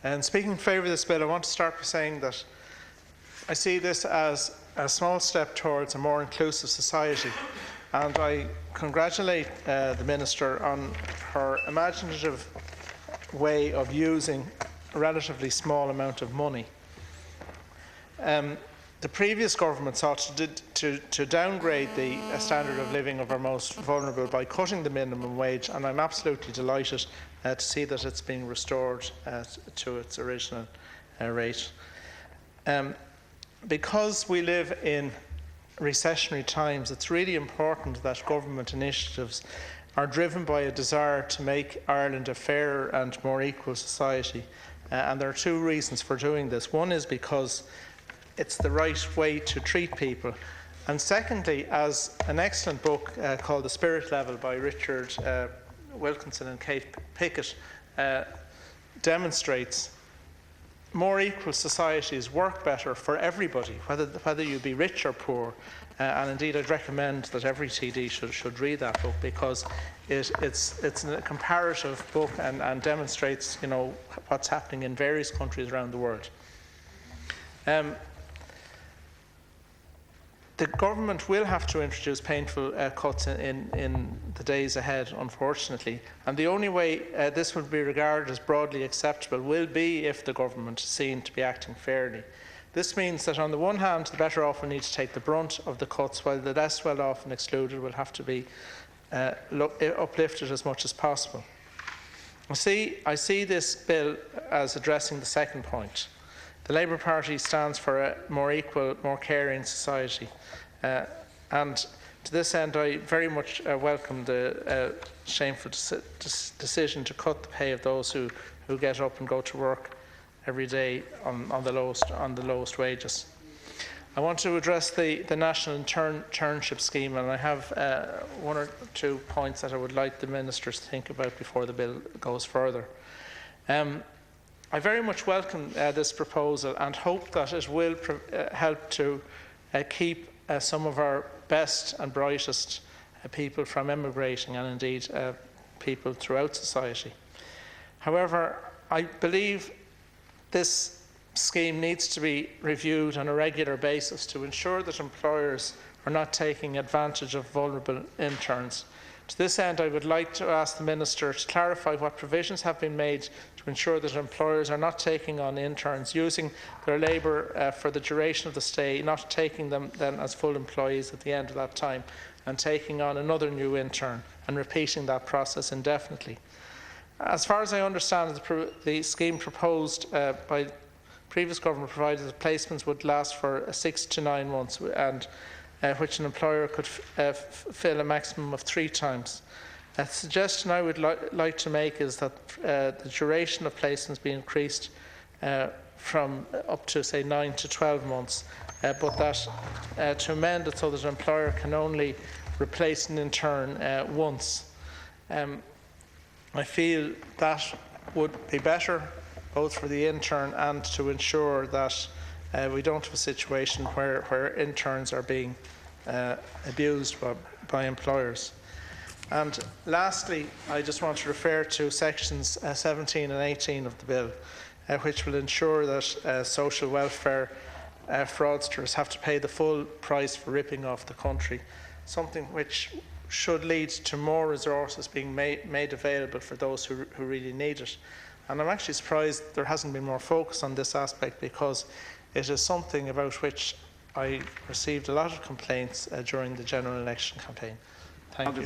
And speaking in favour of this bill, I want to start by saying that I see this as a small step towards a more inclusive society, and I congratulate the Minister on her imaginative way of using a relatively small amount of money. The previous government sought to downgrade the standard of living of our most vulnerable by cutting the minimum wage, and I'm absolutely delighted to see that it's being restored to its original rate. Because we live in recessionary times, it's really important that government initiatives are driven by a desire to make Ireland a fairer and more equal society. And there are two reasons for doing this. One is because it's the right way to treat people. And secondly, as an excellent book called The Spirit Level by Richard Wilkinson and Kate Pickett demonstrates, more equal societies work better for everybody, whether you be rich or poor. And indeed, I'd recommend that every TD should read that book, because it's a comparative book and demonstrates, what's happening in various countries around the world. The government will have to introduce painful cuts in the days ahead, unfortunately, and the only way this will be regarded as broadly acceptable will be if the government is seen to be acting fairly. This means that on the one hand, the better off will need to take the brunt of the cuts, while the less well off and excluded will have to be uplifted as much as possible. I see this bill as addressing the second point. The Labour Party stands for a more equal, more caring society. And to this end, I very much welcome the shameful decision to cut the pay of those who get up and go to work every day on the lowest wages. I want to address the national internship scheme, and I have one or two points that I would like the ministers to think about before the bill goes further. I very much welcome this proposal and hope that it will help to keep some of our best and brightest people from emigrating, and indeed people throughout society. However, I believe this scheme needs to be reviewed on a regular basis to ensure that employers are not taking advantage of vulnerable interns. To this end, I would like to ask the Minister to clarify what provisions have been made to ensure that employers are not taking on interns, using their labour for the duration of the stay, not taking them then as full employees at the end of that time, and taking on another new intern and repeating that process indefinitely. As far as I understand, the scheme proposed by the previous government provided that placements would last for 6 to 9 months, and which an employer could fill a maximum of 3 times. A suggestion I would like to make is that the duration of placements be increased from up to, say, 9 to 12 months, but that to amend it so that an employer can only replace an intern once. I feel that would be better both for the intern and to ensure that we don't have a situation where interns are being abused by employers. And lastly, I just want to refer to sections 17 and 18 of the bill, which will ensure that social welfare fraudsters have to pay the full price for ripping off the country, something which should lead to more resources being made available for those who really need it. And I'm actually surprised there hasn't been more focus on this aspect, because it is something about which I received a lot of complaints during the general election campaign. Thank you.